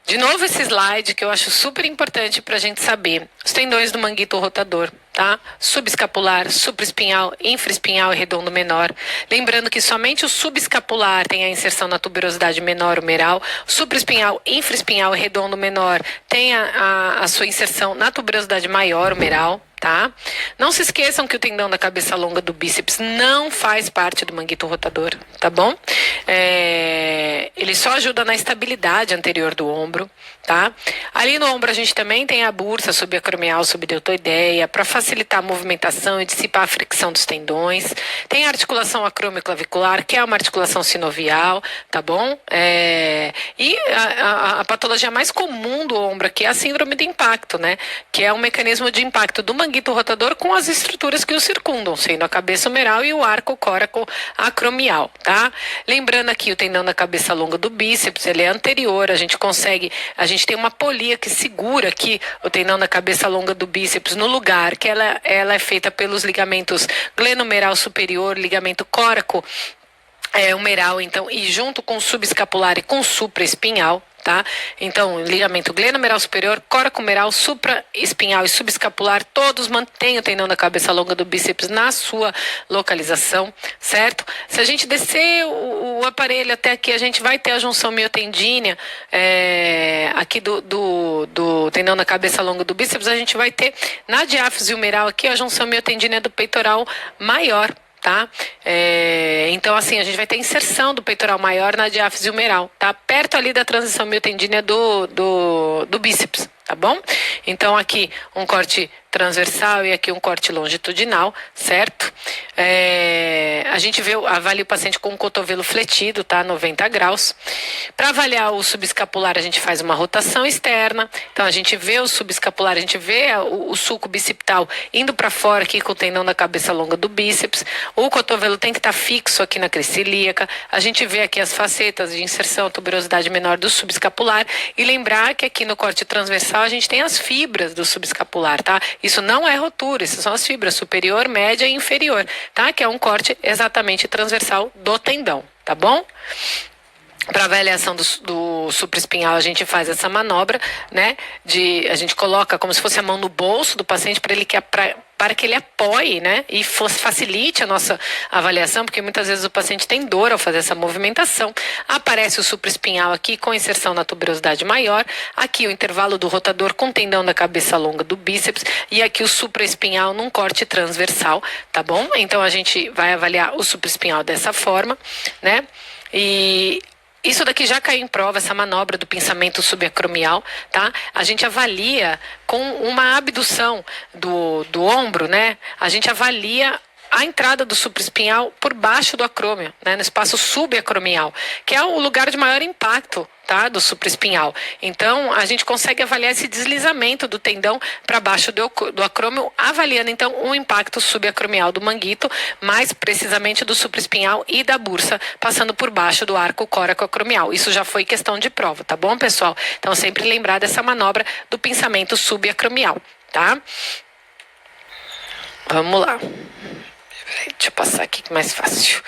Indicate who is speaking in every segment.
Speaker 1: De novo esse slide que eu acho super importante para a gente saber. Os tendões do manguito rotador, tá? Subescapular, supraespinhal, infraespinhal e redondo menor. Lembrando que somente o subescapular tem a inserção na tuberosidade menor humeral. O supraespinhal, infraespinhal e redondo menor tem a sua inserção na tuberosidade maior humeral. Tá? Não se esqueçam que o tendão da cabeça longa do bíceps não faz parte do manguito rotador, tá bom? Ele só ajuda na estabilidade anterior do ombro, tá? Ali no ombro a gente também tem a bursa subacromial, subdeltoideia, para facilitar a movimentação e dissipar a fricção dos tendões. Tem a articulação acromioclavicular, que é uma articulação sinovial, tá bom? E a patologia mais comum do ombro aqui é a síndrome de impacto, né? Que é um mecanismo de impacto do manguito rotador com as estruturas que o circundam, sendo a cabeça humeral e o arco coraco acromial, tá? Lembrando aqui o tendão da cabeça longa do bíceps, ele é anterior, a gente tem uma polia que segura aqui o tendão da cabeça longa do bíceps no lugar que ela é feita pelos ligamentos glenohumeral superior, ligamento coraco humeral, então, e junto com o subescapular e com o supraespinhal, tá? Então, ligamento glenohumeral superior, coraco-humeral, supraespinhal e subescapular, todos mantêm o tendão da cabeça longa do bíceps na sua localização, certo? Se a gente descer o aparelho até aqui, a gente vai ter a junção miotendínea aqui do tendão da cabeça longa do bíceps, a gente vai ter na diáfise humeral aqui a junção miotendínea do peitoral maior, tá? Então, assim, a gente vai ter inserção do peitoral maior na diáfise humeral, tá? Perto ali da transição miotendínea do bíceps, tá bom? Então, aqui um corte transversal e aqui um corte longitudinal, certo? A gente avalia o paciente com o cotovelo fletido, tá? 90 graus. Para avaliar o subescapular, a gente faz uma rotação externa. Então, a gente vê o subescapular, a gente vê o sulco bicipital indo para fora aqui com o tendão da cabeça longa do bíceps. O cotovelo tem que estar fixo aqui na crista ilíaca. A gente vê aqui as facetas de inserção, tuberosidade menor do subescapular. E lembrar que aqui no corte transversal a gente tem as fibras do subescapular, tá? Isso não é rotura, isso são as fibras superior, média e inferior, tá? Que é um corte exatamente transversal do tendão, tá bom? Para avaliação do supraespinhal, a gente faz essa manobra, né? A gente coloca como se fosse a mão no bolso do paciente para que ele apoie, né? E facilite a nossa avaliação, porque muitas vezes o paciente tem dor ao fazer essa movimentação. Aparece o supraespinhal aqui com inserção na tuberosidade maior. Aqui o intervalo do rotador com tendão da cabeça longa do bíceps. E aqui o supraespinhal num corte transversal, tá bom? Então a gente vai avaliar o supraespinhal dessa forma, né? E isso daqui já caiu em prova, essa manobra do pinçamento subacromial, tá? A gente avalia com uma abdução do ombro, né? A gente avalia a entrada do supraespinhal por baixo do acrômio, né? No espaço subacromial, que é o lugar de maior impacto, tá? Do supraespinhal. Então, a gente consegue avaliar esse deslizamento do tendão para baixo do acrômio, avaliando então o impacto subacromial do manguito, mais precisamente do supraespinhal e da bursa, passando por baixo do arco coraco-acromial. Isso já foi questão de prova, tá bom, pessoal? Então, sempre lembrar dessa manobra do pinçamento subacromial, tá? Vamos lá. Deixa eu passar aqui que é mais fácil.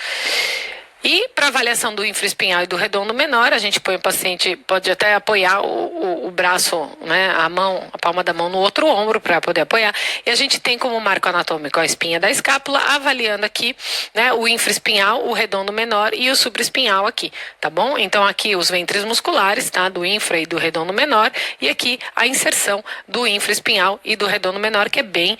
Speaker 1: E para avaliação do infraespinhal e do redondo menor, a gente põe o paciente, pode até apoiar o braço, né, a palma da mão no outro ombro para poder apoiar. E a gente tem como marco anatômico a espinha da escápula, avaliando aqui, né, o infraespinhal, o redondo menor e o supraespinhal aqui, tá bom? Então aqui os ventres musculares, tá, do infra e do redondo menor, e aqui a inserção do infraespinhal e do redondo menor, que é bem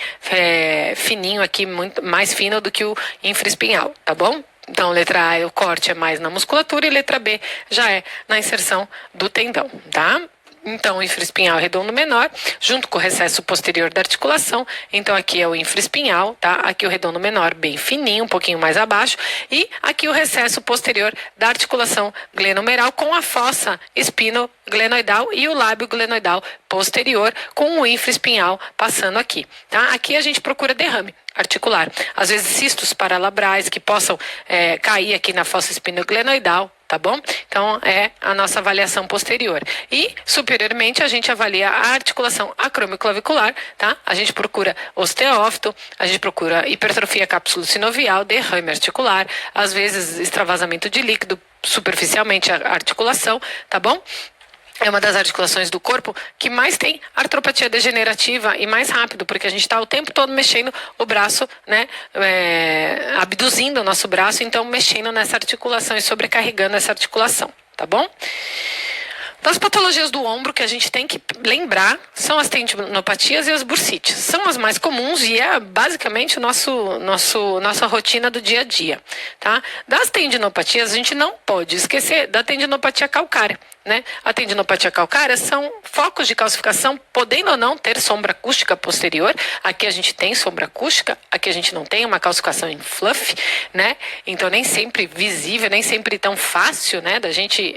Speaker 1: fininho aqui, muito mais fino do que o infraespinhal, tá bom? Então, letra A, o corte é mais na musculatura e letra B já é na inserção do tendão, tá? Então, o infraespinhal redondo menor, junto com o recesso posterior da articulação. Então, aqui é o infraespinhal, tá? Aqui o redondo menor bem fininho, um pouquinho mais abaixo. E aqui o recesso posterior da articulação glenohumeral com a fossa espinoglenoidal e o lábio glenoidal posterior com o infraespinhal passando aqui, tá? Aqui a gente procura derrame articular. Às vezes cistos paralabrais que possam cair aqui na fossa espinoglenoidal, tá bom? Então, é a nossa avaliação posterior. E, superiormente, a gente avalia a articulação acromioclavicular, tá? A gente procura osteófito, a gente procura hipertrofia cápsula sinovial, derrame articular, às vezes extravasamento de líquido, superficialmente a articulação, tá bom? é uma das articulações do corpo que mais tem artropatia degenerativa e mais rápido, porque a gente está o tempo todo mexendo o braço, né? Abduzindo o nosso braço, então mexendo nessa articulação e sobrecarregando essa articulação, tá bom? Das patologias do ombro que a gente tem que lembrar são as tendinopatias e as bursites. São as mais comuns e é basicamente nossa rotina do dia a dia, tá? Das tendinopatias a gente não pode esquecer da tendinopatia calcária, né? A tendinopatia calcária são focos de calcificação, podendo ou não ter sombra acústica posterior. Aqui a gente tem sombra acústica, aqui a gente não tem uma calcificação em fluff, né? Então nem sempre visível, nem sempre tão fácil, né, da gente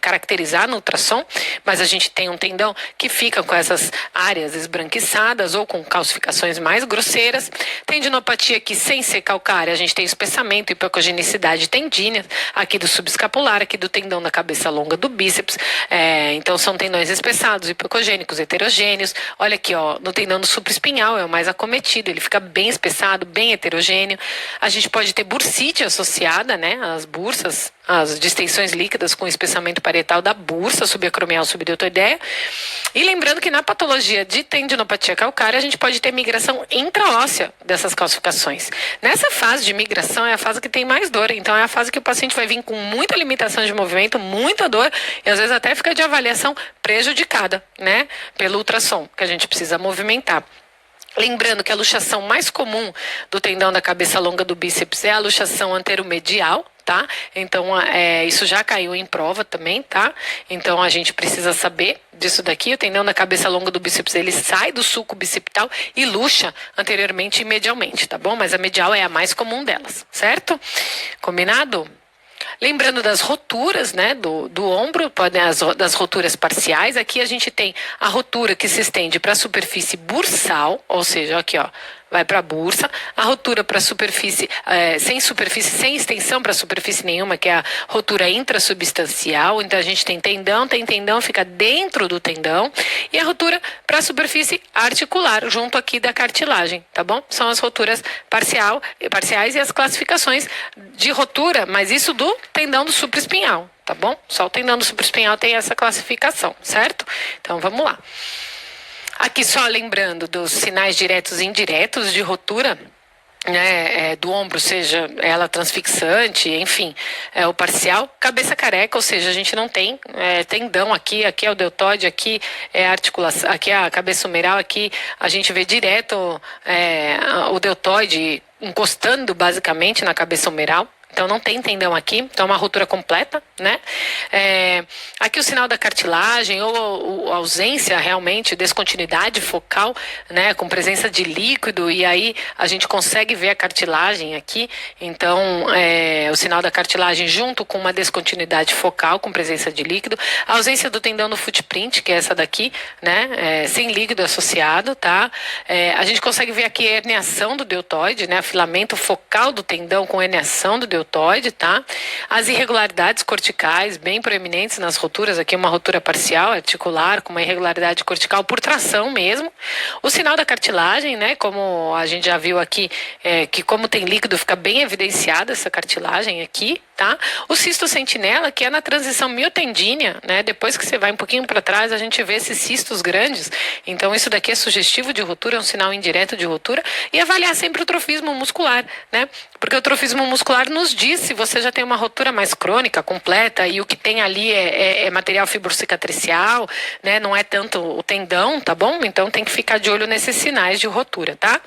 Speaker 1: caracterizar no ultrassom, mas a gente tem um tendão que fica com essas áreas esbranquiçadas ou com calcificações mais grosseiras. Tendinopatia aqui sem ser calcária, a gente tem espessamento e hipocogenicidade tendínea, aqui do subescapular, aqui do tendão da cabeça longa do bíceps. Então são tendões espessados, hipocogênicos, heterogêneos. Olha aqui, ó, no tendão do supraespinhal é o mais acometido, ele fica bem espessado, bem heterogêneo. A gente pode ter bursite associada, né, as bursas, as distensões líquidas com espessamento parietal da bursa subacromial subdeltoideia. E lembrando que na patologia de tendinopatia calcária a gente pode ter migração intraóssea dessas calcificações. Nessa fase de migração é a fase que tem mais dor, então é a fase que o paciente vai vir com muita limitação de movimento, muita dor e às vezes até fica de avaliação prejudicada, né, pelo ultrassom, que a gente precisa movimentar. Lembrando que a luxação mais comum do tendão da cabeça longa do bíceps é a luxação anteromedial, tá? Então, isso já caiu em prova também, tá? Então, a gente precisa saber disso daqui. O tendão da cabeça longa do bíceps, ele sai do sulco bicipital e luxa anteriormente e medialmente, tá bom? Mas a medial é a mais comum delas, certo? Combinado? Lembrando das roturas, né, do ombro, das roturas parciais, aqui a gente tem a rotura que se estende para a superfície bursal, ou seja, aqui, ó, vai para a bursa, a rotura para a superfície, sem extensão para a superfície nenhuma, que é a rotura intrasubstancial. Então a gente tem tendão, fica dentro do tendão, e a rotura para a superfície articular, junto aqui da cartilagem, tá bom? São as roturas parciais e as classificações de rotura, mas isso do tendão do supraespinhal, tá bom? Só o tendão do supraespinhal tem essa classificação, certo? Então vamos lá. Aqui só lembrando dos sinais diretos e indiretos de rotura, né, do ombro, seja ela transfixante, enfim, o parcial. Cabeça careca, ou seja, a gente não tem tendão aqui é o deltoide, aqui é a articulação, aqui é a cabeça humeral, aqui a gente vê direto o deltoide encostando basicamente na cabeça humeral. Então não tem tendão aqui, então é uma rotura completa, né? Aqui o sinal da cartilagem ou ausência realmente, descontinuidade focal, né? Com presença de líquido, e aí a gente consegue ver a cartilagem aqui. Então o sinal da cartilagem junto com uma descontinuidade focal com presença de líquido. A ausência do tendão no footprint, que é essa daqui, né? Sem líquido associado, tá? A gente consegue ver aqui a herniação do deltoide, né? Filamento focal do tendão com herniação do deltoide, tá? As irregularidades corticais bem proeminentes nas roturas, aqui uma rotura parcial articular com uma irregularidade cortical por tração mesmo. O sinal da cartilagem, né, como a gente já viu aqui, que como tem líquido fica bem evidenciada essa cartilagem aqui, tá? O cisto sentinela, que é na transição miotendínea, né? Depois que você vai um pouquinho para trás, a gente vê esses cistos grandes. Então isso daqui é sugestivo de rotura, é um sinal indireto de rotura. E avaliar sempre o trofismo muscular, né? Porque o trofismo muscular nos diz se você já tem uma rotura mais crônica, completa, e o que tem ali é material fibrocicatricial, né? Não é tanto o tendão, tá bom? Então tem que ficar de olho nesses sinais de rotura, tá?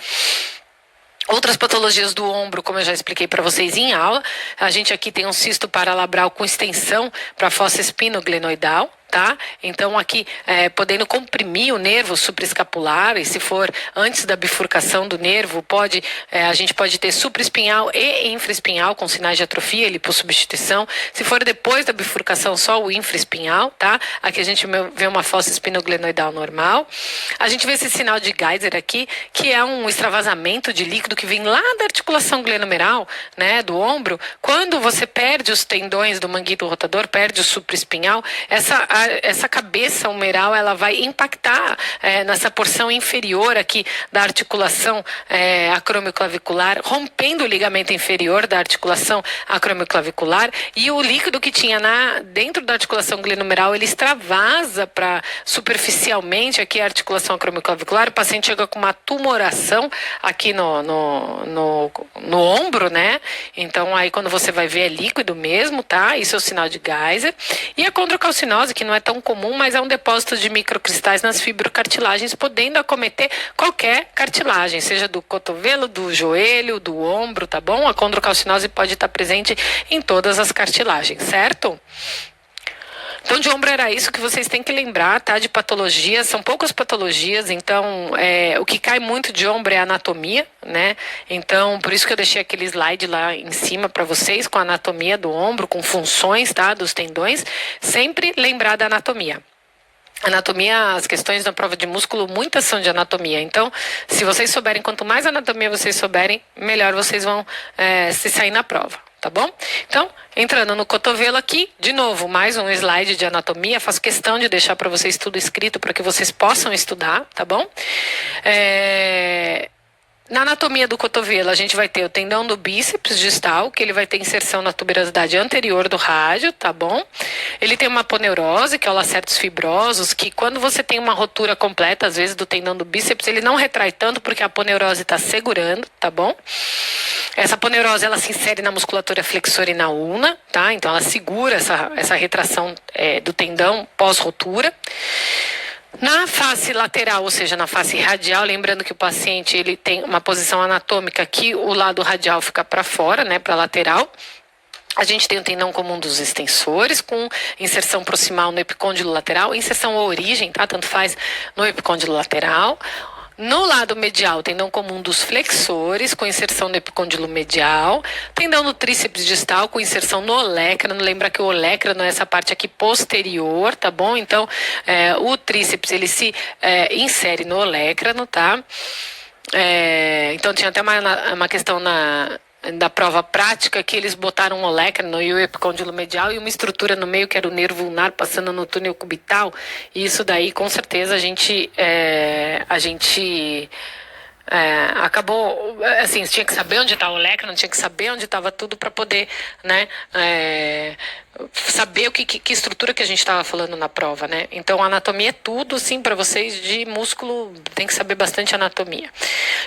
Speaker 1: Outras patologias do ombro, como eu já expliquei para vocês em aula, a gente aqui tem um cisto paralabral com extensão para a fossa espinoglenoidal, tá? Então aqui podendo comprimir o nervo supraescapular, e se for antes da bifurcação do nervo, a gente pode ter supraespinhal e infraespinhal com sinais de atrofia, lipossubstituição. Se for depois da bifurcação, só o infraespinhal, tá? Aqui a gente vê uma fossa espinoglenoidal normal. A gente vê esse sinal de Geiser aqui, que é um extravasamento de líquido que vem lá da articulação glenomeral, né, do ombro. Quando você perde os tendões do manguito rotador, perde o supraespinhal, essa essa cabeça humeral, ela vai impactar nessa porção inferior aqui da articulação acromioclavicular, rompendo o ligamento inferior da articulação acromioclavicular, e o líquido que tinha dentro da articulação glenohumeral, ele extravasa para superficialmente aqui a articulação acromioclavicular. O paciente chega com uma tumoração aqui no ombro, né? Então aí quando você vai ver é líquido mesmo, tá? Isso é o sinal de Geiser. E a condrocalcinose, que não é tão comum, mas é um depósito de microcristais nas fibrocartilagens, podendo acometer qualquer cartilagem, seja do cotovelo, do joelho, do ombro, tá bom? A condrocalcinose pode estar presente em todas as cartilagens, certo? Então, de ombro era isso que vocês têm que lembrar, tá? De patologias, são poucas patologias, então o que cai muito de ombro é a anatomia, né? Então, por isso que eu deixei aquele slide lá em cima para vocês, com a anatomia do ombro, com funções, tá? Dos tendões, sempre lembrar da anatomia. Anatomia, as questões da prova de músculo, muitas são de anatomia. Então, se vocês souberem, quanto mais anatomia vocês souberem, melhor vocês vão se sair na prova. Tá bom? Então, entrando no cotovelo aqui, de novo, mais um slide de anatomia. Faço questão de deixar para vocês tudo escrito para que vocês possam estudar, tá bom? Na anatomia do cotovelo, a gente vai ter o tendão do bíceps distal, que ele vai ter inserção na tuberosidade anterior do rádio, tá bom? Ele tem uma aponeurose, que é o lacertos fibrosos, que quando você tem uma rotura completa, às vezes, do tendão do bíceps, ele não retrai tanto, porque a aponeurose está segurando, tá bom? Essa aponeurose, ela se insere na musculatura flexora e na ulna, tá? Então, ela segura essa retração do tendão pós-rotura. Na face lateral, ou seja, na face radial, lembrando que o paciente ele tem uma posição anatômica que o lado radial fica para fora, né, para lateral. A gente tem o tendão comum dos extensores, com inserção proximal no epicôndilo lateral, inserção à origem, tá? Tanto faz no epicôndilo lateral. No lado medial, tendão comum dos flexores, com inserção no epicôndilo medial. Tendão do tríceps distal, com inserção no olécrano. Lembra que o olécrano é essa parte aqui posterior, tá bom? Então, o tríceps, ele se insere no olécrano, tá? Então, tinha até uma questão da prova prática que eles botaram um olécrano e o epicôndilo medial e uma estrutura no meio que era o nervo ulnar passando no túnel cubital, e isso daí com certeza a gente acabou, assim, tinha que saber onde estava o olécrano, tinha que saber onde estava tudo para poder, né, saber que estrutura que a gente estava falando na prova, né? Então, a anatomia é tudo, sim, para vocês de músculo, tem que saber bastante anatomia.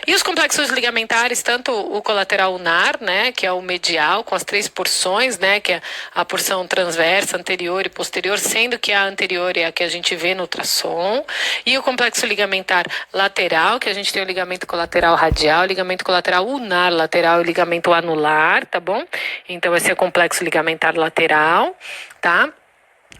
Speaker 1: E os complexos ligamentares, tanto o colateral ulnar, né, que é o medial, com as 3 porções, né, que é a porção transversa, anterior e posterior, sendo que a anterior é a que a gente vê no ultrassom, e o complexo ligamentar lateral, que a gente tem o ligamento colateral radial, ligamento colateral ulnar lateral e ligamento anular, tá bom? Então, esse é o complexo ligamentar lateral, tá?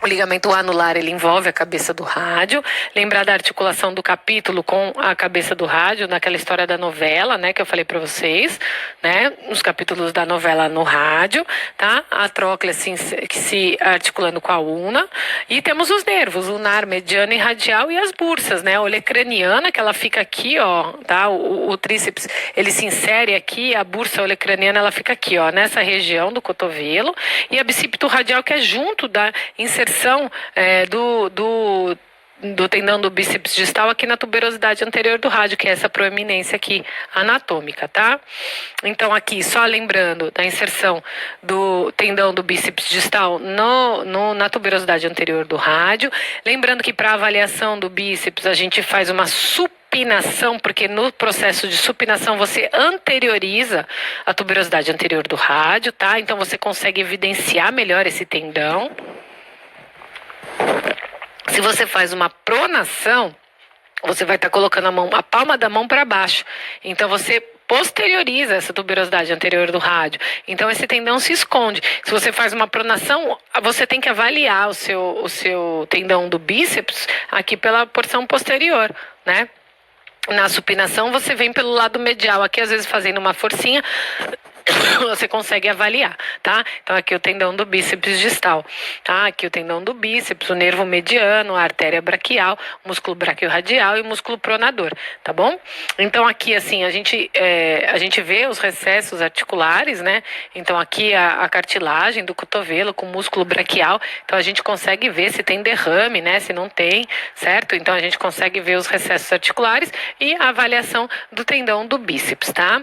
Speaker 1: O ligamento anular, ele envolve a cabeça do rádio. Lembrar da articulação do capítulo com a cabeça do rádio, naquela história da novela, né, que eu falei para vocês, né, os capítulos da novela no rádio, tá? A tróclea se articulando com a ulna. E temos os nervos, ulnar, mediano e radial, e as bursas, né? A olecraniana, que ela fica aqui, ó, tá? O tríceps, ele se insere aqui, a bursa olecraniana, ela fica aqui, ó, nessa região do cotovelo, e a bicípito radial, que é junto da inserção do tendão do bíceps distal aqui na tuberosidade anterior do rádio, que é essa proeminência aqui anatômica, tá? Então, aqui, só lembrando da inserção do tendão do bíceps distal na tuberosidade anterior do rádio. Lembrando que para avaliação do bíceps, a gente faz uma supinação, porque no processo de supinação você anterioriza a tuberosidade anterior do rádio, tá? Então, você consegue evidenciar melhor esse tendão. Se você faz uma pronação, você vai estar colocando a palma da mão para baixo. Então, você posterioriza essa tuberosidade anterior do rádio. Então, esse tendão se esconde. Se você faz uma pronação, você tem que avaliar o seu tendão do bíceps aqui pela porção posterior, né? Na supinação, você vem pelo lado medial, aqui às vezes fazendo uma forcinha, você consegue avaliar, tá? Então aqui o tendão do bíceps distal, tá? Aqui o tendão do bíceps, o nervo mediano, a artéria braquial, o músculo braquiorradial e o músculo pronador, tá bom? Então aqui assim a gente vê os recessos articulares, né? Então aqui a cartilagem do cotovelo com o músculo braquial, então a gente consegue ver se tem derrame, né? Se não tem, certo? Então a gente consegue ver os recessos articulares e a avaliação do tendão do bíceps, tá?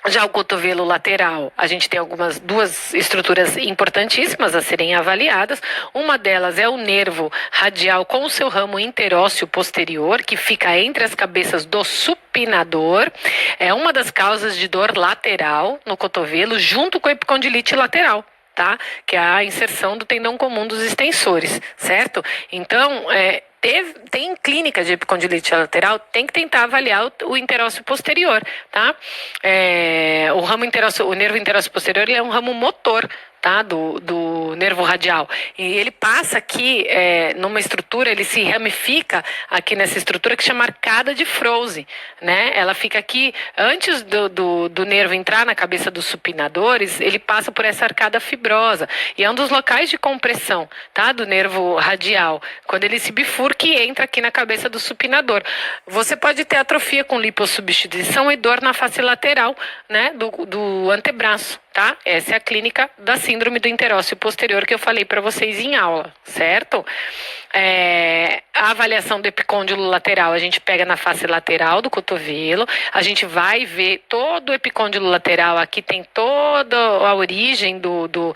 Speaker 1: Já o cotovelo lateral, a gente tem duas estruturas importantíssimas a serem avaliadas. Uma delas é o nervo radial com o seu ramo interósseo posterior, que fica entre as cabeças do supinador. É uma das causas de dor lateral no cotovelo, junto com a epicondilite lateral. Tá? Que é a inserção do tendão comum dos extensores, certo? Então, tem clínica de epicondilite lateral, tem que tentar avaliar o interósseo posterior, tá? O nervo interósseo posterior, ele é um ramo motor, tá? Do nervo radial. E ele passa aqui numa estrutura, ele se ramifica aqui nessa estrutura que chama arcada de Froese, né? Ela fica aqui, antes do nervo entrar na cabeça dos supinadores, ele passa por essa arcada fibrosa. E é um dos locais de compressão, tá? Do nervo radial. Quando ele se bifurca e entra aqui na cabeça do supinador. Você pode ter atrofia com lipossubstituição e dor na face lateral, né? Do antebraço. Tá? Essa é a clínica da síndrome do interósseo posterior que eu falei para vocês em aula, certo? A avaliação do epicôndilo lateral a gente pega na face lateral do cotovelo, a gente vai ver todo o epicôndilo lateral, aqui tem toda a origem do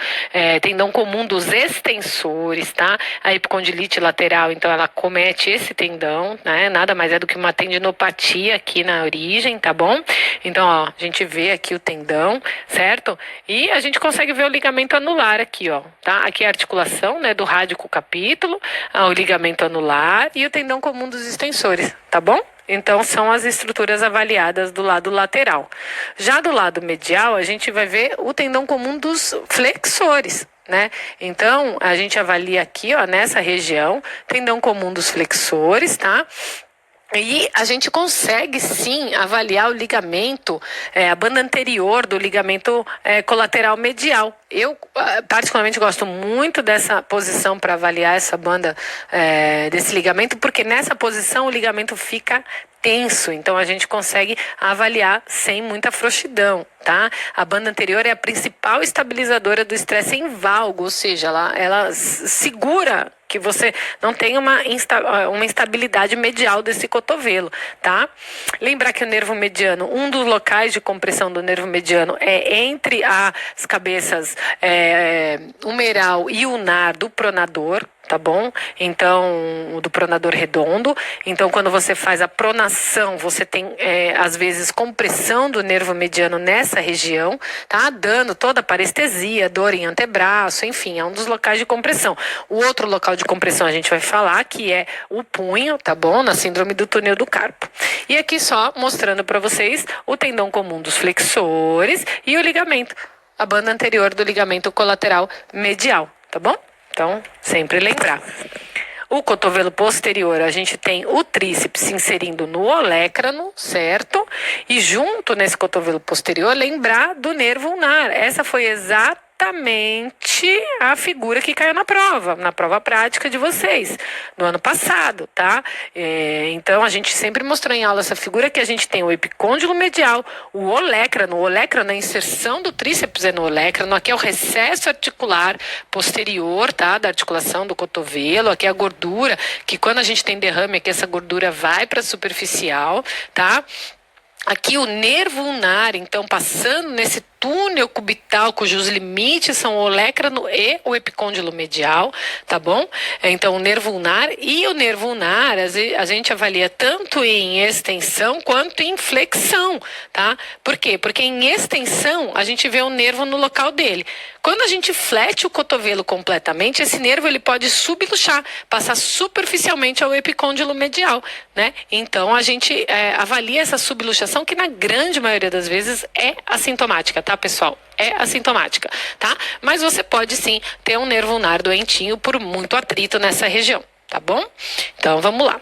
Speaker 1: tendão comum dos extensores, tá? A epicondilite lateral, então ela comete esse tendão, né? Nada mais é do que uma tendinopatia aqui na origem, tá bom? Então, ó, a gente vê aqui o tendão, certo? E a gente consegue ver o ligamento anular aqui, ó, tá? Aqui é a articulação, né, do rádio com o capítulo, o ligamento anular e o tendão comum dos extensores, tá bom? Então, são as estruturas avaliadas do lado lateral. Já do lado medial, a gente vai ver o tendão comum dos flexores, né? Então, a gente avalia aqui, ó, nessa região, tendão comum dos flexores, tá? E a gente consegue sim avaliar o ligamento, a banda anterior do ligamento colateral medial. Eu particularmente gosto muito dessa posição para avaliar essa banda desse ligamento, porque nessa posição o ligamento fica tenso, então a gente consegue avaliar sem muita frouxidão, tá? A banda anterior é a principal estabilizadora do estresse em valgo, ou seja, ela segura que você não tenha uma instabilidade medial desse cotovelo, tá? Lembrar que o nervo mediano, um dos locais de compressão do nervo mediano é entre as cabeças humeral e ulnar do pronador, tá bom? Então, do pronador redondo. Então, quando você faz a pronação, você tem, às vezes, compressão do nervo mediano nessa região, tá? Dando toda a parestesia, dor em antebraço, enfim, é um dos locais de compressão. O outro local de compressão a gente vai falar que é o punho, tá bom? Na síndrome do túnel do carpo. E aqui só mostrando para vocês o tendão comum dos flexores e o ligamento, a banda anterior do ligamento colateral medial, tá bom? Então, sempre lembrar. O cotovelo posterior, a gente tem o tríceps se inserindo no olécrano, certo? E junto nesse cotovelo posterior, lembrar do nervo ulnar. Essa foi exatamente a figura que caiu na prova prática de vocês, no ano passado, tá? Então, a gente sempre mostrou em aula essa figura que a gente tem o epicôndilo medial, o olécrano, a inserção do tríceps é no olécrano, aqui é o recesso articular posterior, tá? Da articulação do cotovelo, aqui é a gordura, que quando a gente tem derrame aqui, essa gordura vai para a superficial, tá? Aqui o nervo ulnar, então, passando nesse túnel cubital, cujos limites são o olécrano e o epicôndilo medial, tá bom? Então, o nervo ulnar a gente avalia tanto em extensão quanto em flexão, tá? Por quê? Porque em extensão, a gente vê o nervo no local dele. Quando a gente flete o cotovelo completamente, esse nervo ele pode subluxar, passar superficialmente ao epicôndilo medial, né? Então, a gente avalia essa subluxação que na grande maioria das vezes é assintomática, tá, pessoal? É assintomática, tá? Mas você pode sim ter um nervo ulnar doentinho por muito atrito nessa região, tá bom? Então, vamos lá.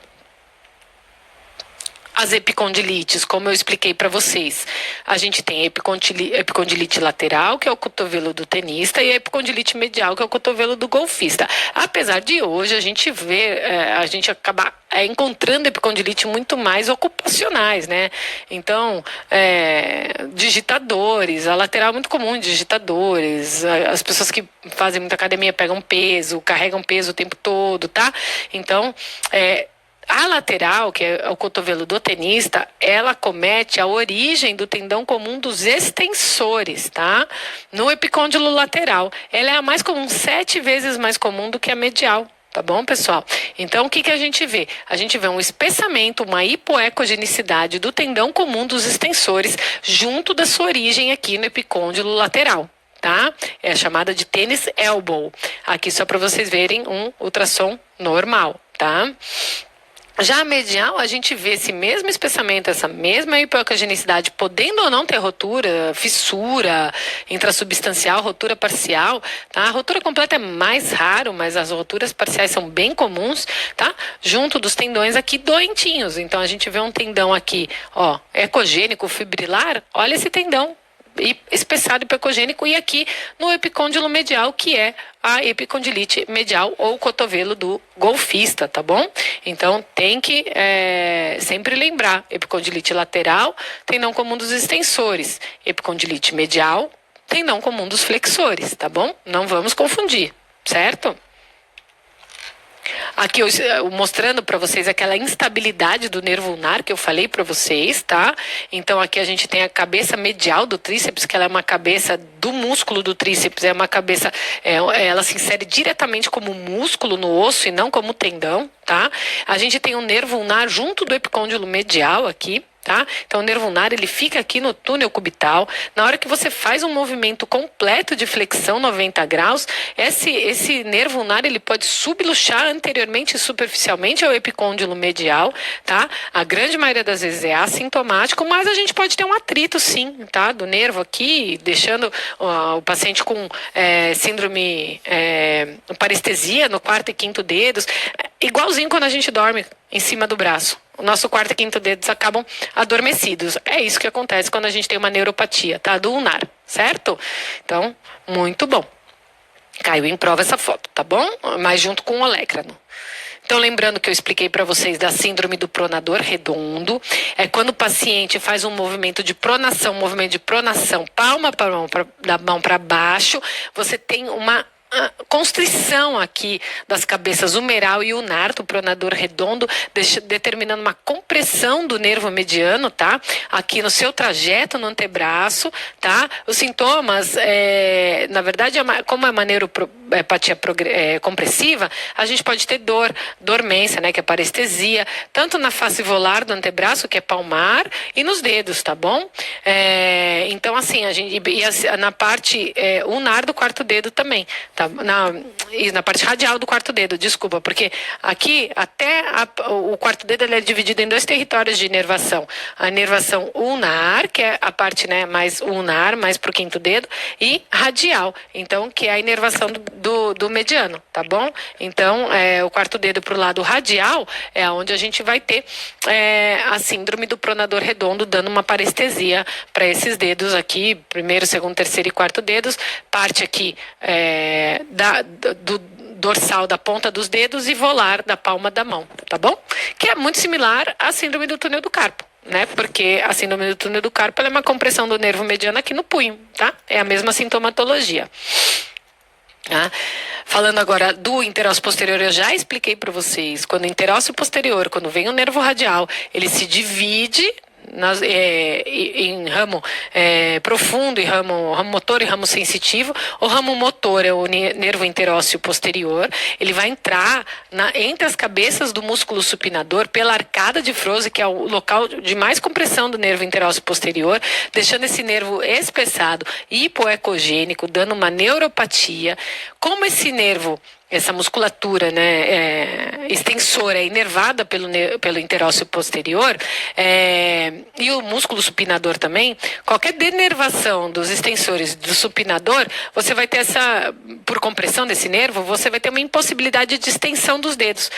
Speaker 1: as epicondilites, como eu expliquei para vocês. A gente tem a epicondilite lateral, que é o cotovelo do tenista, e a epicondilite medial, que é o cotovelo do golfista. Apesar de hoje a gente ver, a gente acabar encontrando epicondilite muito mais ocupacionais, né? Então, digitadores, a lateral é muito comum em digitadores, as pessoas que fazem muita academia pegam peso, carregam peso o tempo todo, tá? Então, a lateral, que é o cotovelo do tenista, ela comete a origem do tendão comum dos extensores, tá? No epicôndilo lateral. Ela é a mais comum, 7 vezes mais comum do que a medial. Tá bom, pessoal? Então, o que a gente vê? A gente vê um espessamento, uma hipoecogenicidade do tendão comum dos extensores junto da sua origem aqui no epicôndilo lateral. Tá? É chamada de tênis elbow. Aqui só para vocês verem um ultrassom normal, tá? Já a medial, a gente vê esse mesmo espessamento, essa mesma hipoecogenicidade, podendo ou não ter rotura, fissura intrasubstancial, rotura parcial, tá? A rotura completa é mais raro, mas as roturas parciais são bem comuns, tá? Junto dos tendões aqui doentinhos. Então, a gente vê um tendão aqui, ó, ecogênico, fibrilar, olha esse tendão espessado hipoecogênico, e aqui no epicôndilo medial, que é a epicondilite medial ou cotovelo do golfista, tá bom? Então tem que sempre lembrar, epicondilite lateral, tendão comum dos extensores, epicondilite medial, tendão comum dos flexores, tá bom? Não vamos confundir, certo? Aqui eu mostrando para vocês aquela instabilidade do nervo ulnar que eu falei para vocês, tá? Então aqui a gente tem a cabeça medial do tríceps, que ela é uma cabeça do músculo do tríceps, é uma cabeça, ela se insere diretamente como músculo no osso e não como tendão, tá? A gente tem um nervo ulnar junto do epicôndilo medial aqui. Tá? Então o nervo ulnar ele fica aqui no túnel cubital. Na hora que você faz um movimento completo de flexão 90 graus, esse nervo ulnar ele pode subluxar anteriormente e superficialmente ao epicôndilo medial, tá? A grande maioria das vezes é assintomático, mas a gente pode ter um atrito sim, tá? Do nervo aqui, deixando o paciente com síndrome parestesia no quarto e quinto dedos, igualzinho quando a gente dorme em cima do braço. O nosso quarto e quinto dedos acabam adormecidos. É isso que acontece quando a gente tem uma neuropatia, tá? Do ulnar, certo? Então, muito bom. Caiu em prova essa foto, tá bom? Mas junto com o olecrano. Então, lembrando que eu expliquei para vocês da síndrome do pronador redondo. É quando o paciente faz um movimento de pronação, palma da mão para baixo, você tem uma constrição aqui das cabeças humeral e ulnar do pronador redondo, determinando uma compressão do nervo mediano, tá? Aqui no seu trajeto no antebraço, tá? Os sintomas, na verdade, como é uma neuropatia compressiva, a gente pode ter dormência, né? Que é parestesia, tanto na face volar do antebraço, que é palmar, e nos dedos, tá bom? Então, assim, na parte ulnar do quarto dedo também, tá? Na parte radial do quarto dedo, desculpa, porque aqui até o quarto dedo ele é dividido em 2 territórios de inervação. A inervação ulnar, que é a parte, né, mais ulnar, mais pro quinto dedo, e radial, então, que é a inervação do mediano, tá bom? Então, o quarto dedo pro lado radial é onde a gente vai ter a síndrome do pronador redondo, dando uma parestesia para esses dedos aqui, primeiro, segundo, terceiro e quarto dedos, parte aqui do dorsal da ponta dos dedos e volar da palma da mão, tá bom? Que é muito similar à síndrome do túnel do carpo, né? Porque a síndrome do túnel do carpo é uma compressão do nervo mediano aqui no punho, tá? É a mesma sintomatologia. Tá? Falando agora do interósseo posterior, eu já expliquei para vocês, quando o interósseo posterior, quando vem o nervo radial, ele se divide em ramo profundo, e ramo motor e ramo sensitivo. O ramo motor é o nervo interósseo posterior. Ele vai entrar entre as cabeças do músculo supinador pela arcada de Froese, que é o local de mais compressão do nervo interósseo posterior, deixando esse nervo espessado e hipoecogênico, dando uma neuropatia. Como esse nervo, essa musculatura, né, extensora é inervada pelo interósseo posterior, e o músculo supinador também, qualquer denervação dos extensores do supinador, você vai ter por compressão desse nervo, você vai ter uma impossibilidade de extensão dos dedos,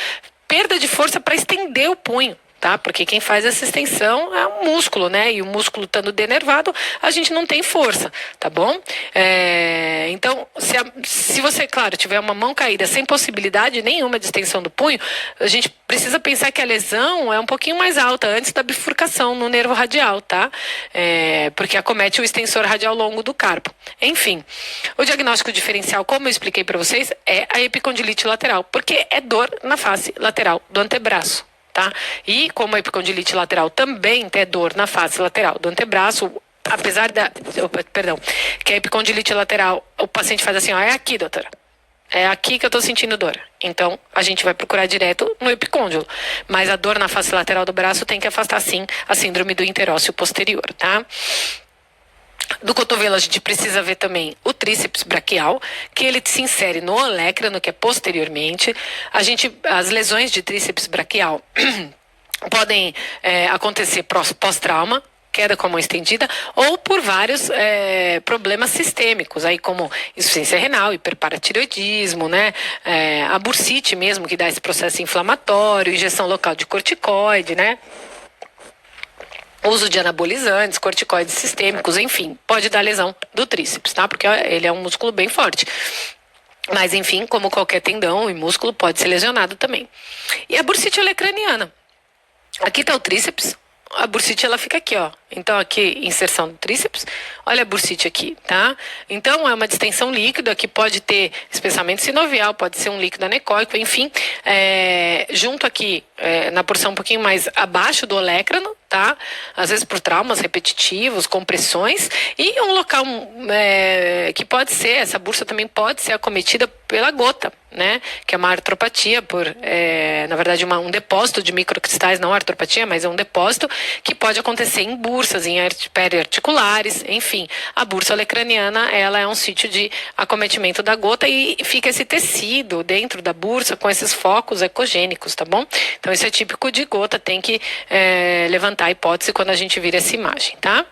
Speaker 1: perda de força para estender o punho. tá? Porque quem faz essa extensão é o músculo, né? E o músculo estando denervado, a gente não tem força, tá bom? Então, se você, claro, tiver uma mão caída sem possibilidade nenhuma de extensão do punho, a gente precisa pensar que a lesão é um pouquinho mais alta, antes da bifurcação no nervo radial, tá? Porque acomete o extensor radial longo do carpo. Enfim, o diagnóstico diferencial, como eu expliquei para vocês, é a epicondilite lateral, porque é dor na face lateral do antebraço. Tá? E como a epicondilite lateral também tem dor na face lateral do antebraço, apesar que a epicondilite lateral, o paciente faz assim, ó, é aqui, doutora. É aqui que eu tô sentindo dor. Então, a gente vai procurar direto no epicôndilo. Mas a dor na face lateral do braço tem que afastar, sim, a síndrome do interósseo posterior, tá? Do cotovelo, a gente precisa ver também o tríceps braquial, que ele se insere no olecrano, que é posteriormente. As lesões de tríceps braquial podem acontecer pós-trauma, queda com a mão estendida, ou por vários problemas sistêmicos, aí como insuficiência renal, hiperparatireoidismo, né? A bursite mesmo, que dá esse processo inflamatório, injeção local de corticoide, né? Uso de anabolizantes, corticoides sistêmicos, enfim, pode dar lesão do tríceps, tá? Porque ele é um músculo bem forte. Mas, enfim, como qualquer tendão e músculo, pode ser lesionado também. E a bursite olecraniana. Aqui tá o tríceps. A bursite, ela fica aqui, ó. Então, aqui, inserção do tríceps. Olha a bursite aqui, tá? Então, é uma distensão líquida que pode ter espessamento sinovial, pode ser um líquido anecoico, enfim. Junto aqui, na porção um pouquinho mais abaixo do olecrano, tá? Às vezes por traumas repetitivos, compressões. E um local que pode ser, essa bursa também pode ser acometida pela gota, né? Que é uma artropatia na verdade, um depósito de microcristais, não artropatia, mas é um depósito que pode acontecer em bursas, em periarticulares, enfim. A bursa olecraniana, ela é um sítio de acometimento da gota e fica esse tecido dentro da bursa com esses focos ecogênicos, tá bom? Então, isso é típico de gota, tem que levantar a hipótese quando a gente vira essa imagem, tá?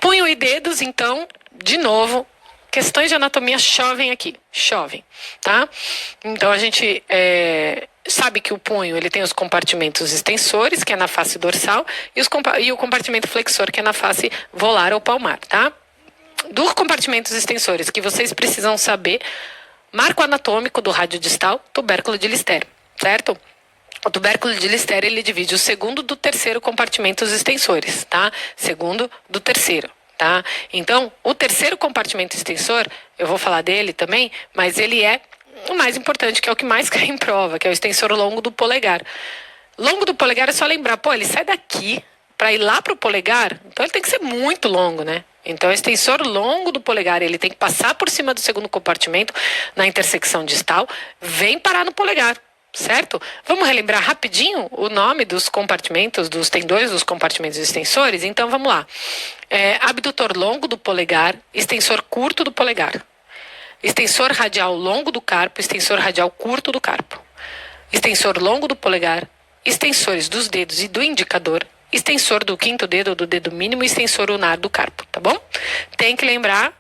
Speaker 1: Punho e dedos, então, de novo, questões de anatomia chovem aqui, chovem, tá? Então, a gente sabe que o punho, ele tem os compartimentos extensores, que é na face dorsal, e o compartimento flexor, que é na face volar ou palmar, tá? Dos compartimentos extensores, que vocês precisam saber, marco anatômico do rádio distal, tubérculo de Lister, certo? O tubérculo de Lister, ele divide o segundo do terceiro compartimentos extensores, tá? Segundo do terceiro, tá? Então, o terceiro compartimento extensor, eu vou falar dele também, mas ele é o mais importante, que é o que mais cai em prova, que é o extensor longo do polegar. Longo do polegar é só lembrar, ele sai daqui para ir lá para o polegar, então ele tem que ser muito longo, né? Então, o extensor longo do polegar, ele tem que passar por cima do segundo compartimento, na intersecção distal, vem parar no polegar. Certo? Vamos relembrar rapidinho o nome dos compartimentos, dos tendões dos compartimentos extensores? Então, vamos lá. Abdutor longo do polegar, extensor curto do polegar. Extensor radial longo do carpo, extensor radial curto do carpo. Extensor longo do polegar, extensores dos dedos e do indicador, extensor do quinto dedo ou do dedo mínimo e extensor ulnar do carpo, tá bom? Tem que lembrar,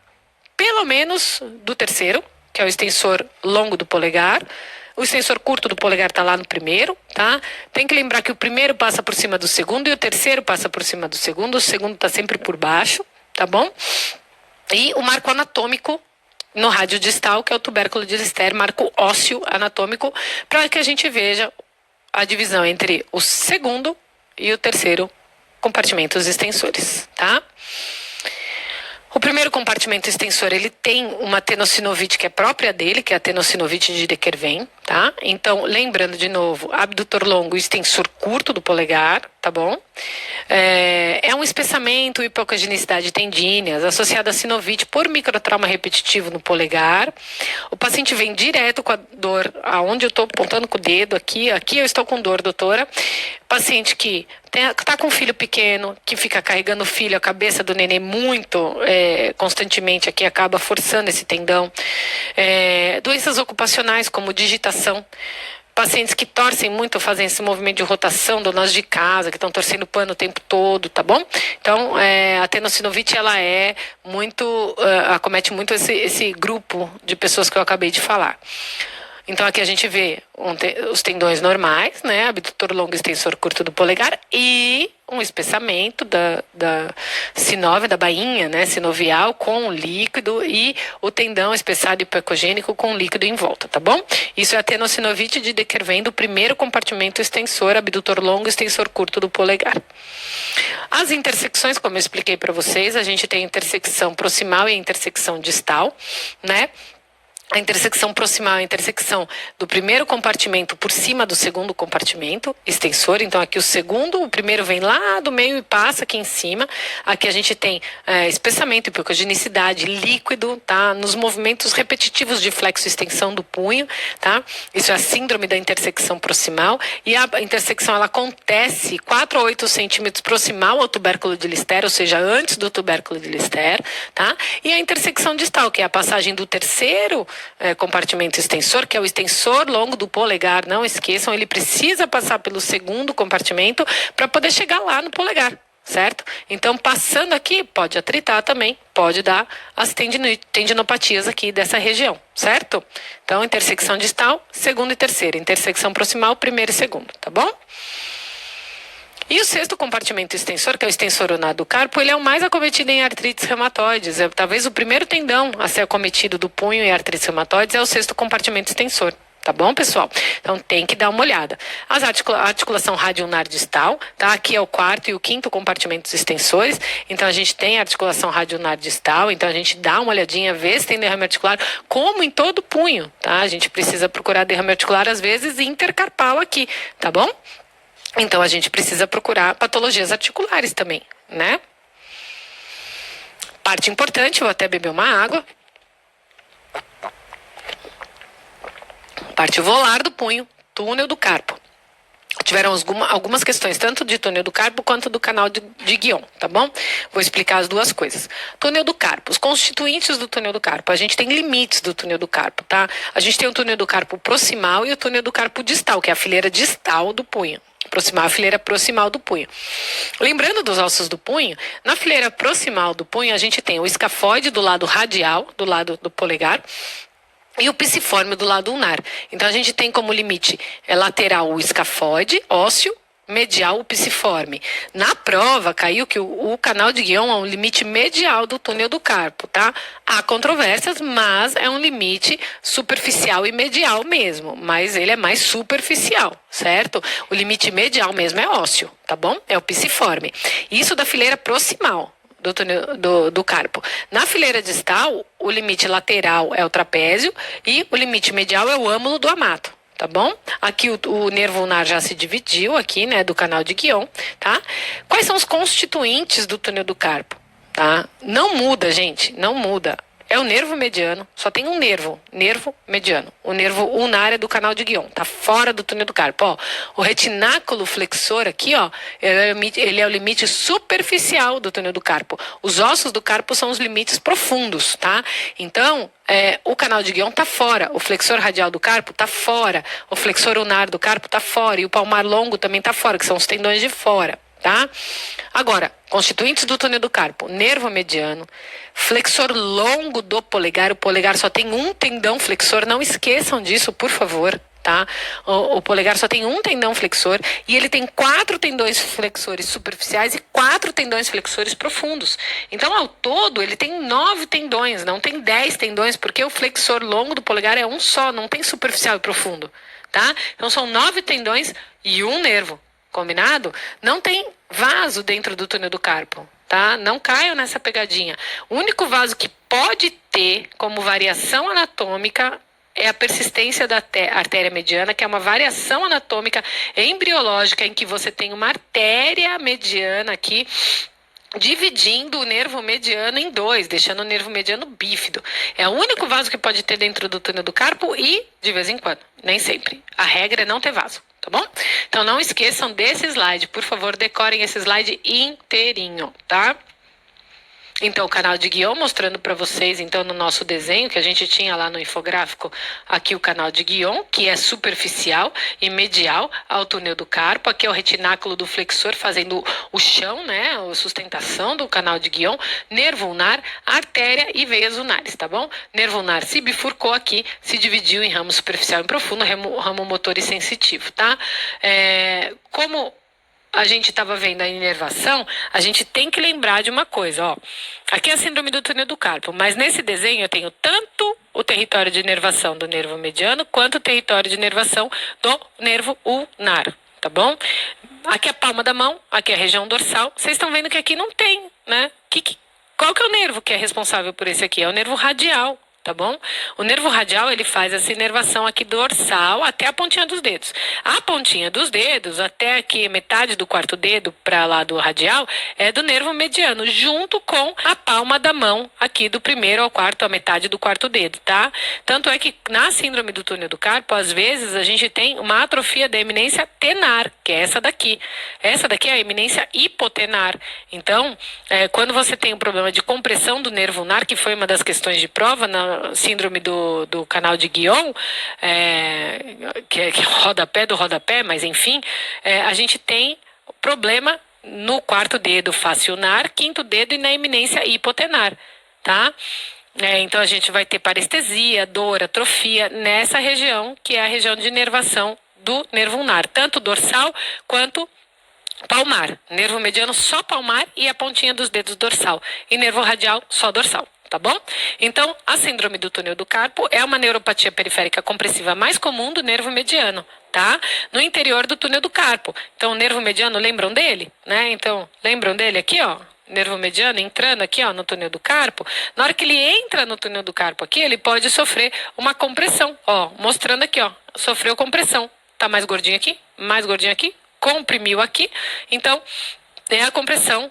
Speaker 1: pelo menos, do terceiro, que é o extensor longo do polegar. O extensor curto do polegar está lá no primeiro, tá? Tem que lembrar que o primeiro passa por cima do segundo e o terceiro passa por cima do segundo. O segundo está sempre por baixo, tá bom? E o marco anatômico no rádio distal, que é o tubérculo de Lister, marco ósseo anatômico, para que a gente veja a divisão entre o segundo e o terceiro compartimentos extensores, tá? O primeiro compartimento extensor, ele tem uma tenossinovite que é própria dele, que é a tenossinovite de Dequervain, tá? Então, lembrando de novo, abdutor longo e extensor curto do polegar, tá bom? É um espessamento e hipocagenicidade tendíneas associada a sinovite por microtrauma repetitivo no polegar. O paciente vem direto com a dor, aonde eu estou apontando com o dedo, aqui eu estou com dor, doutora. Paciente que está com um filho pequeno, que fica carregando o filho, a cabeça do neném muito constantemente aqui, acaba forçando esse tendão. Doenças ocupacionais como digitação. Pacientes que torcem muito, fazem esse movimento de rotação, donas de casa, que estão torcendo o pano o tempo todo, tá bom? Então, a tenossinovite, ela acomete muito esse grupo de pessoas que eu acabei de falar. Então aqui a gente vê os tendões normais, né? Abdutor longo e extensor curto do polegar e um espessamento da sinóvia, da bainha, né? Sinovial com líquido e o tendão espessado hipoecogênico com líquido em volta, tá bom? Isso é a tenossinovite de De Quervain do primeiro compartimento extensor, abdutor longo e extensor curto do polegar. As intersecções, como eu expliquei para vocês, a gente tem a intersecção proximal e a intersecção distal, né? A intersecção proximal é a intersecção do primeiro compartimento por cima do segundo compartimento extensor. Então, aqui o primeiro vem lá do meio e passa aqui em cima. Aqui a gente tem espessamento, hipocogenicidade, líquido, tá? Nos movimentos repetitivos de flexo e extensão do punho, tá? Isso é a síndrome da intersecção proximal. E a intersecção, ela acontece 4 a 8 centímetros proximal ao tubérculo de Lister, ou seja, antes do tubérculo de Lister, tá? E a intersecção distal, que é a passagem do terceiro compartimento extensor, que é o extensor longo do polegar, não esqueçam, ele precisa passar pelo segundo compartimento para poder chegar lá no polegar, certo? Então, passando aqui, pode atritar também, pode dar as tendinopatias aqui dessa região, certo? Então, intersecção distal, segunda e terceira, intersecção proximal, primeiro e segundo, tá bom? E o sexto compartimento extensor, que é o extensor unar do carpo, ele é o mais acometido em artrites reumatoides. Talvez o primeiro tendão a ser acometido do punho em artrites reumatoides é o sexto compartimento extensor. Tá bom, pessoal? Então tem que dar uma olhada. A articulação radioulnar distal, tá? Aqui é o quarto e o quinto compartimentos extensores. Então a gente tem a articulação radioulnar distal. Então a gente dá uma olhadinha, vê se tem derrame articular, como em todo punho, tá? A gente precisa procurar derrame articular às vezes intercarpal aqui, tá bom? Então, a gente precisa procurar patologias articulares também, né? Parte importante, vou até beber uma água. Parte volar do punho, túnel do carpo. Tiveram algumas questões, tanto de túnel do carpo quanto do canal de Guion, tá bom? Vou explicar as duas coisas. Túnel do carpo, os constituintes do túnel do carpo. A gente tem limites do túnel do carpo, tá? A gente tem o túnel do carpo proximal e o túnel do carpo distal, que é a fileira distal do punho. Proximal, a fileira proximal do punho. Lembrando dos ossos do punho, na fileira proximal do punho a gente tem o escafoide do lado radial, do lado do polegar, e o pisiforme do lado ulnar. Então a gente tem como limite lateral o escafoide, ósseo, medial o pisiforme. Na prova caiu que o canal de Guion é um limite medial do túnel do carpo, tá? Há controvérsias, mas é um limite superficial e medial mesmo, mas ele é mais superficial, certo? O limite medial mesmo é ósseo, tá bom? É o pisiforme. Isso da fileira proximal do carpo. Na fileira distal, o limite lateral é o trapézio e o limite medial é o âmulo do amato. Tá bom? Aqui o nervo ulnar já se dividiu aqui, né, do canal de Guion, tá? Quais são os constituintes do túnel do carpo, tá? Não muda, gente, não muda. É o nervo mediano, só tem um nervo mediano. O nervo ulnar é do canal de Guion, tá fora do túnel do carpo, ó. O retináculo flexor aqui, ó, ele é o limite superficial do túnel do carpo. Os ossos do carpo são os limites profundos, tá? Então, o canal de Guion tá fora, o flexor radial do carpo tá fora, o flexor ulnar do carpo tá fora e o palmar longo também tá fora, que são os tendões de fora, tá? Agora, constituintes do túnel do carpo, nervo mediano, flexor longo do polegar, o polegar só tem um tendão flexor, não esqueçam disso, por favor, tá? O polegar só tem um tendão flexor e ele tem 4 tendões flexores superficiais e 4 tendões flexores profundos. Então, ao todo, ele tem 9 tendões, não tem 10 tendões, porque o flexor longo do polegar é um só, não tem superficial e profundo, tá? Então, são 9 tendões e um nervo. Combinado? Não tem vaso dentro do túnel do carpo, tá? Não caiam nessa pegadinha. O único vaso que pode ter como variação anatômica é a persistência da artéria mediana, que é uma variação anatômica embriológica em que você tem uma artéria mediana aqui dividindo o nervo mediano em 2, deixando o nervo mediano bífido. É o único vaso que pode ter dentro do túnel do carpo e, de vez em quando, nem sempre. A regra é não ter vaso. Tá bom? Então não esqueçam desse slide, por favor, decorem esse slide inteirinho, tá? Então, o canal de Guion mostrando para vocês, então, no nosso desenho que a gente tinha lá no infográfico, aqui o canal de Guion, que é superficial e medial ao túnel do carpo. Aqui é o retináculo do flexor fazendo o chão, né, a sustentação do canal de Guion. Nervo ulnar, artéria e veias ulnares, tá bom? Nervo ulnar se bifurcou aqui, se dividiu em ramo superficial e profundo, ramo motor e sensitivo, tá? Como a gente estava vendo a inervação, a gente tem que lembrar de uma coisa, ó. Aqui é a síndrome do túnel do carpo, mas nesse desenho eu tenho tanto o território de inervação do nervo mediano quanto o território de inervação do nervo ulnar, tá bom? Aqui é a palma da mão, aqui é a região dorsal. Vocês estão vendo que aqui não tem, né? Qual que é o nervo que é responsável por esse aqui? É o nervo radial. Tá bom? O nervo radial, ele faz essa inervação aqui dorsal até a pontinha dos dedos. A pontinha dos dedos, até aqui metade do quarto dedo para lá do radial, é do nervo mediano, junto com a palma da mão aqui do primeiro ao quarto, a metade do quarto dedo, tá? Tanto é que na síndrome do túnel do carpo, às vezes a gente tem uma atrofia da eminência tenar, que é essa daqui. Essa daqui é a eminência hipotenar. Então, quando você tem um problema de compressão do nervo ulnar, que foi uma das questões de prova na síndrome do canal de Guion, que é o rodapé do rodapé, mas enfim, a gente tem problema no quarto dedo faciunar, quinto dedo e na eminência hipotenar, tá? Então a gente vai ter parestesia, dor, atrofia nessa região, que é a região de inervação do nervo ulnar, tanto dorsal quanto palmar. Nervo mediano só palmar e a pontinha dos dedos dorsal. E nervo radial só dorsal. Tá bom? Então, a síndrome do túnel do carpo é uma neuropatia periférica compressiva mais comum do nervo mediano, tá? No interior do túnel do carpo. Então, o nervo mediano, lembram dele? Né? Então, lembram dele aqui, ó? Nervo mediano entrando aqui, ó, no túnel do carpo. Na hora que ele entra no túnel do carpo aqui, ele pode sofrer uma compressão, ó, mostrando aqui, ó, sofreu compressão. Tá mais gordinho aqui, comprimiu aqui. Então, é a compressão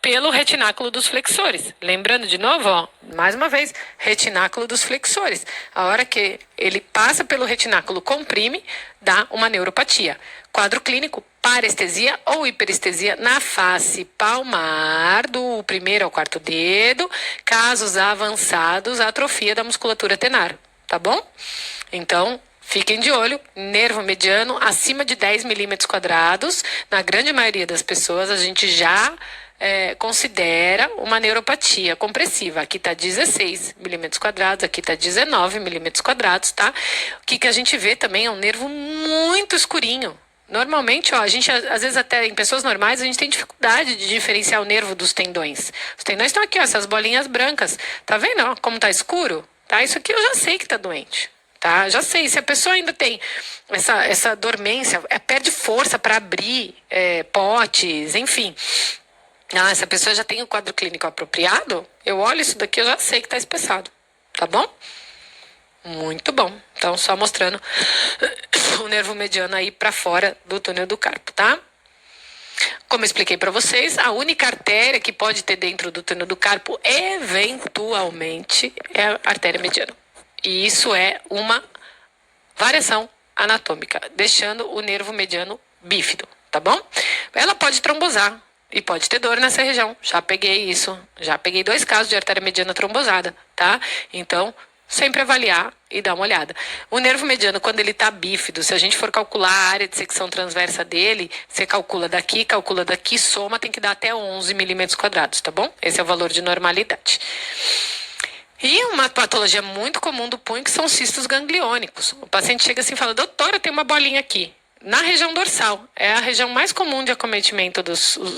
Speaker 1: pelo retináculo dos flexores. Lembrando de novo, ó, mais uma vez, retináculo dos flexores. A hora que ele passa pelo retináculo, comprime, dá uma neuropatia. Quadro clínico, parestesia ou hiperestesia na face palmar do primeiro ao quarto dedo. Casos avançados, atrofia da musculatura tenar. Tá bom? Então, fiquem de olho, nervo mediano acima de 10 milímetros quadrados. Na grande maioria das pessoas, a gente já considera uma neuropatia compressiva. Aqui está 16 milímetros quadrados, aqui está 19 milímetros quadrados, tá? O que a gente vê também é um nervo muito escurinho. Normalmente, ó, a gente, às vezes até em pessoas normais, a gente tem dificuldade de diferenciar o nervo dos tendões. Os tendões estão aqui, ó, essas bolinhas brancas. Tá vendo, ó, como tá escuro? Tá? Isso aqui eu já sei que tá doente. Tá? Já sei, se a pessoa ainda tem essa dormência, perde força para abrir potes, enfim. Se a pessoa já tem o quadro clínico apropriado, eu olho isso daqui, eu já sei que está espessado. Tá bom? Muito bom. Então, só mostrando o nervo mediano aí para fora do túnel do carpo, tá? Como eu expliquei para vocês, a única artéria que pode ter dentro do túnel do carpo, eventualmente, é a artéria mediana. E isso é uma variação anatômica, deixando o nervo mediano bífido, tá bom? Ela pode trombosar e pode ter dor nessa região. Já peguei isso. Já peguei 2 casos de artéria mediana trombosada, tá? Então, sempre avaliar e dar uma olhada. O nervo mediano, quando ele está bífido, se a gente for calcular a área de secção transversa dele, você calcula daqui, soma, tem que dar até 11 milímetros quadrados, tá bom? Esse é o valor de normalidade. E uma patologia muito comum do punho, que são cistos gangliônicos. O paciente chega assim e fala, doutora, eu tenho uma bolinha aqui. Na região dorsal, é a região mais comum de acometimento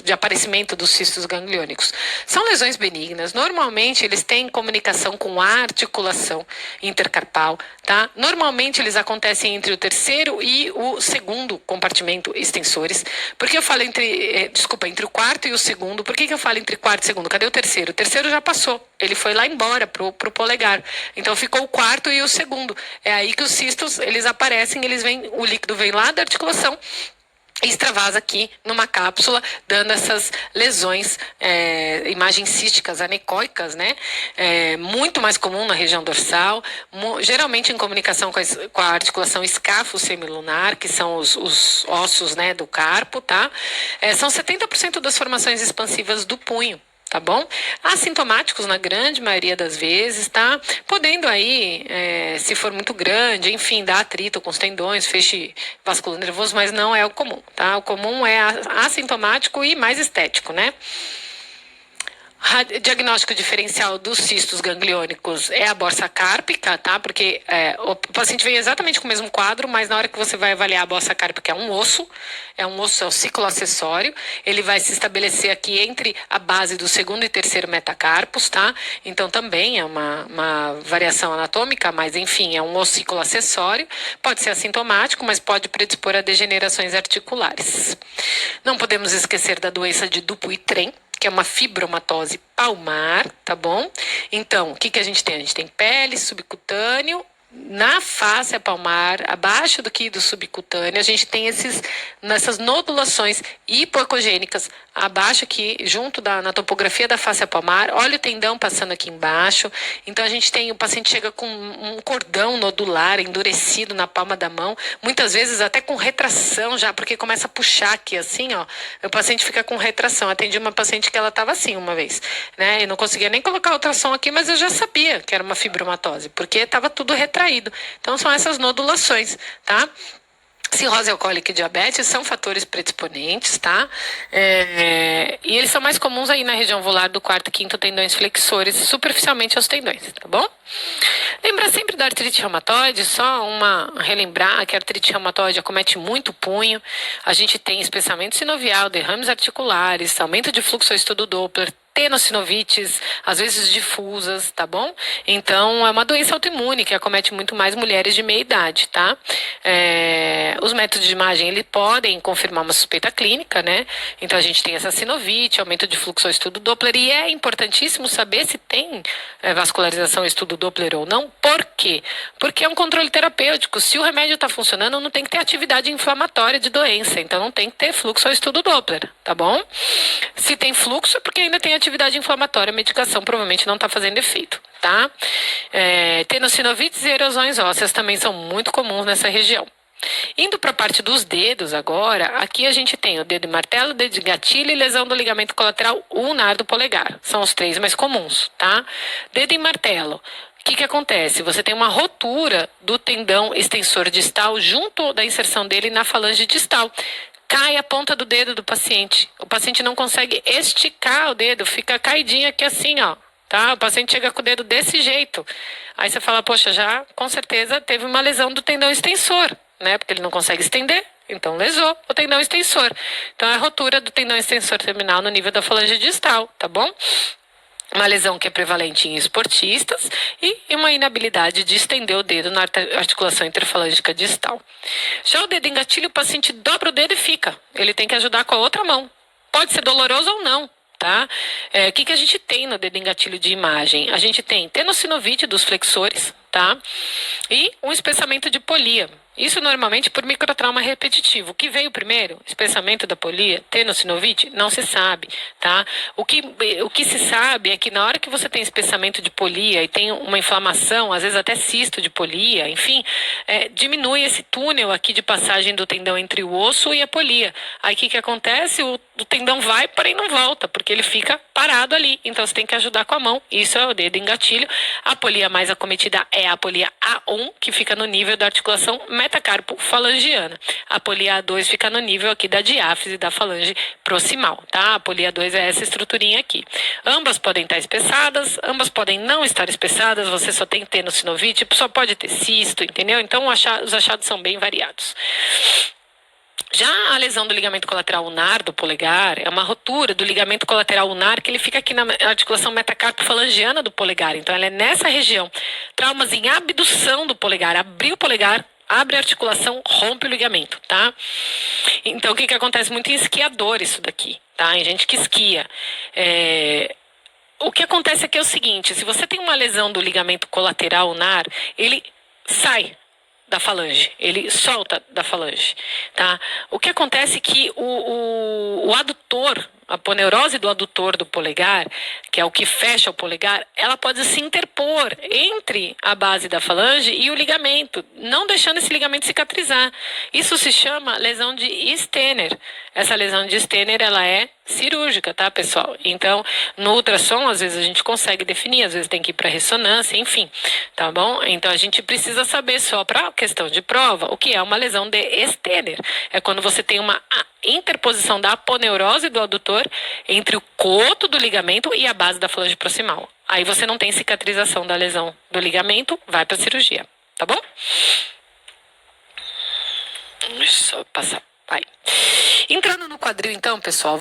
Speaker 1: de aparecimento dos cistos gangliônicos. São lesões benignas, normalmente eles têm comunicação com a articulação intercarpal, tá? Normalmente eles acontecem entre o terceiro e o segundo compartimento extensores. Por que eu falo entre o quarto e o segundo? Por que eu falo entre quarto e segundo? Cadê o terceiro? O terceiro já passou, ele foi lá embora pro polegar. Então ficou o quarto e o segundo. É aí que os cistos, eles aparecem, o líquido vem lá da articulação e extravasa aqui numa cápsula, dando essas lesões, imagens císticas anecoicas, né? Muito mais comum na região dorsal, geralmente em comunicação com a articulação escáfo-semilunar, que são os ossos, né, do carpo, tá? São 70% das formações expansivas do punho. tá bom? Assintomáticos na grande maioria das vezes, tá? Podendo aí, se for muito grande, enfim, dar atrito com os tendões, feixe vascular nervoso, mas não é o comum, tá? O comum é assintomático e mais estético, né? Diagnóstico diferencial dos cistos gangliônicos é a bossa cárpica, tá? Porque o paciente vem exatamente com o mesmo quadro, mas na hora que você vai avaliar a bossa cárpica é um osso, é o cicloacessório, ele vai se estabelecer aqui entre a base do segundo e terceiro metacarpos, tá? Então também é uma variação anatômica, mas enfim, é um ossículo acessório, pode ser assintomático, mas pode predispor a degenerações articulares. Não podemos esquecer da doença de Dupuytren, que é uma fibromatose palmar, tá bom? Então, o que a gente tem? A gente tem pele, subcutâneo, na face palmar, abaixo do subcutâneo, a gente tem nessas nodulações hipocogênicas, abaixo aqui, junto na topografia da face palmar, olha o tendão passando aqui embaixo. Então a gente tem, o paciente chega com um cordão nodular endurecido na palma da mão, muitas vezes até com retração já, porque começa a puxar aqui assim, ó. O paciente fica com retração. Atendi uma paciente que ela estava assim uma vez, né? Eu não conseguia nem colocar ultrassom aqui, mas eu já sabia que era uma fibromatose, porque estava tudo retraído. Então são essas nodulações, tá? Cirrose alcoólica e diabetes são fatores predisponentes, tá? E eles são mais comuns aí na região volar do quarto e quinto tendões flexores, superficialmente aos tendões, tá bom? Lembra sempre da artrite reumatoide, só relembrar que a artrite reumatoide acomete muito o punho, a gente tem espessamento sinovial, derrames articulares, aumento de fluxo ao estudo Doppler, tenossinovites, às vezes difusas, tá bom? Então, é uma doença autoimune que acomete muito mais mulheres de meia idade, tá? Os métodos de imagem, eles podem confirmar uma suspeita clínica, né? Então, a gente tem essa sinovite, aumento de fluxo ao estudo Doppler, e é importantíssimo saber se tem vascularização ao estudo Doppler ou não. Por quê? Porque é um controle terapêutico. Se o remédio está funcionando, não tem que ter atividade inflamatória de doença, então não tem que ter fluxo ao estudo Doppler, tá bom? Se tem fluxo, é porque ainda tem atividade inflamatória, a medicação provavelmente não está fazendo efeito, tá? Tenossinovites e erosões ósseas também são muito comuns nessa região. Indo para a parte dos dedos agora, aqui a gente tem o dedo de martelo, dedo de gatilho e lesão do ligamento colateral ulnar do polegar. São os três mais comuns, tá? Dedo em martelo. O que acontece? Você tem uma rotura do tendão extensor distal junto da inserção dele na falange distal. Cai a ponta do dedo do paciente. O paciente não consegue esticar o dedo, fica caidinho aqui assim, ó. Tá? O paciente chega com o dedo desse jeito. Aí você fala, poxa, já com certeza teve uma lesão do tendão extensor, né? Porque ele não consegue estender, então lesou o tendão extensor. Então é a rotura do tendão extensor terminal no nível da falange distal, tá bom? Uma lesão que é prevalente em esportistas e uma inabilidade de estender o dedo na articulação interfalângica distal. Já o dedo em gatilho, o paciente dobra o dedo e fica. Ele tem que ajudar com a outra mão. Pode ser doloroso ou não, tá? O que a gente tem no dedo em gatilho de imagem? A gente tem tenossinovite dos flexores, tá? E um espessamento de polia. Isso normalmente por microtrauma repetitivo. O que veio primeiro? Espessamento da polia? Tenossinovite? Não se sabe, tá? O que se sabe é que na hora que você tem espessamento de polia e tem uma inflamação, às vezes até cisto de polia, enfim, diminui esse túnel aqui de passagem do tendão entre o osso e a polia. Aí o que acontece? O tendão vai, porém não volta, porque ele fica parado ali. Então você tem que ajudar com a mão. Isso é o dedo em gatilho. A polia mais acometida é a polia A1, que fica no nível da articulação metacarpo falangiana. A polia A2 fica no nível aqui da diáfise da falange proximal, tá? A polia A2 é essa estruturinha aqui. Ambas podem estar espessadas, ambas podem não estar espessadas, você só tem tenossinovite, só pode ter cisto, entendeu? Então os achados são bem variados. Já a lesão do ligamento colateral ulnar do polegar é uma rotura do ligamento colateral ulnar que ele fica aqui na articulação metacarpo-falangiana do polegar. Então ela é nessa região. Traumas em abdução do polegar, abrir o polegar, abre a articulação, rompe o ligamento, tá? Então o que acontece muito em esquiador isso daqui, tá? Em gente que esquia. O que acontece aqui é o seguinte, se você tem uma lesão do ligamento colateral ulnar, ele sai da falange, ele solta da falange, tá? O que acontece é que o adutor aponeurose do adutor do polegar, que é o que fecha o polegar, ela pode se interpor entre a base da falange e o ligamento, não deixando esse ligamento cicatrizar. Isso se chama lesão de Stener. Essa lesão de Stener, ela é cirúrgica, tá, pessoal? Então, no ultrassom, às vezes a gente consegue definir, às vezes tem que ir para ressonância, enfim, tá bom? Então, a gente precisa saber só para questão de prova o que é uma lesão de Stener. É quando você tem uma interposição da aponeurose do adutor entre o coto do ligamento e a base da falange proximal. Aí você não tem cicatrização da lesão do ligamento, vai para cirurgia, tá bom? Só passar. Vai. Entrando no quadril, então, pessoal,